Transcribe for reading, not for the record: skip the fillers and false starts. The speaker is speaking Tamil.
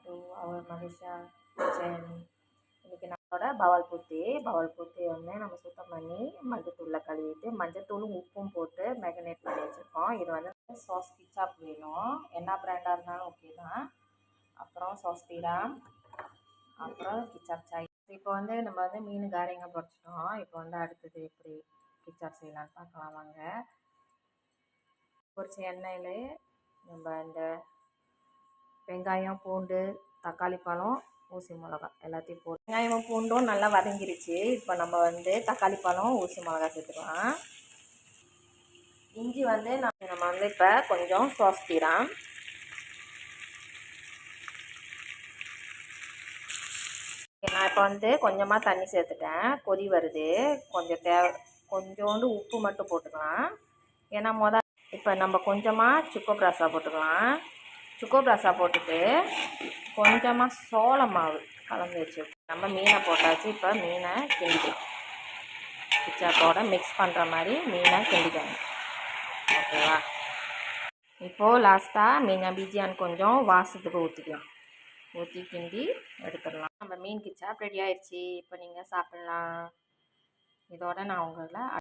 To our Malaysia kitchen. இன்றைக்கி நம்மளோட பவல் பூத்தி வந்து நம்ம சுத்தம் பண்ணி மஞ்சத்தூளில் கழுவிட்டு மஞ்சத்தூளும் உப்பும் போட்டு மேரினேட் பண்ணி வச்சுருக்கோம். இது வந்து சாஸ் கிச்சாப் வேணும், என்ன ப்ராண்டாக இருந்தாலும் ஓகே தான். அப்புறம் சாஸ் பீடாம், அப்புறம் கிச்சாப் சாய். இப்போ வந்து நம்ம வந்து மீன் காரிங்க பொரிச்சிட்டோம். இப்போ வந்து அடுத்தது எப்படி கிச்சாப் செய்யலான்னு பார்க்கலாம் வாங்க. பொரிச்ச எண்ணெயில் நம்ம இந்த வெங்காயம், பூண்டு, தக்காளி பழம், ஊசி மிளகா எல்லாத்தையும் போட்டு வெங்காயமும் பூண்டும் நல்லா வதங்கிருச்சு. இப்போ நம்ம வந்து தக்காளி பழம், ஊசி மிளகா சேர்த்துக்கலாம். இஞ்சி வந்து நம்ம வந்து இப்போ கொஞ்சம் சாஸ் தீராம், நான் இப்போ வந்து கொஞ்சமாக தண்ணி சேர்த்துட்டேன். கொதி வருது, கொஞ்சோண்டு உப்பு மட்டும் போட்டுக்கலாம். ஏன்னா இப்போ நம்ம கொஞ்சமாக சுக்கோ பிராசா போட்டுக்கலாம். சுக்கோ பிராசா போட்டுட்டு கொஞ்சமாக சோள மாவு கலந்து வச்சு நம்ம மீனை போட்டாச்சு. இப்போ மீனை கிண்டிக்கலாம், கிச்சாப்போட மிக்ஸ் பண்ணுற மாதிரி மீனை கிண்டிக்கணும். ஓகேவா? இப்போது லாஸ்ட்டாக மீனை பிஜியான் கொஞ்சம் வாசத்துக்கு ஊற்றிக்கலாம். ஊற்றி கிண்டி எடுத்துடலாம். நம்ம மீன் கிச்சாப் ரெடி ஆயிடுச்சு. இப்போ நீங்கள் சாப்பிட்லாம். இதோட நான் உங்களை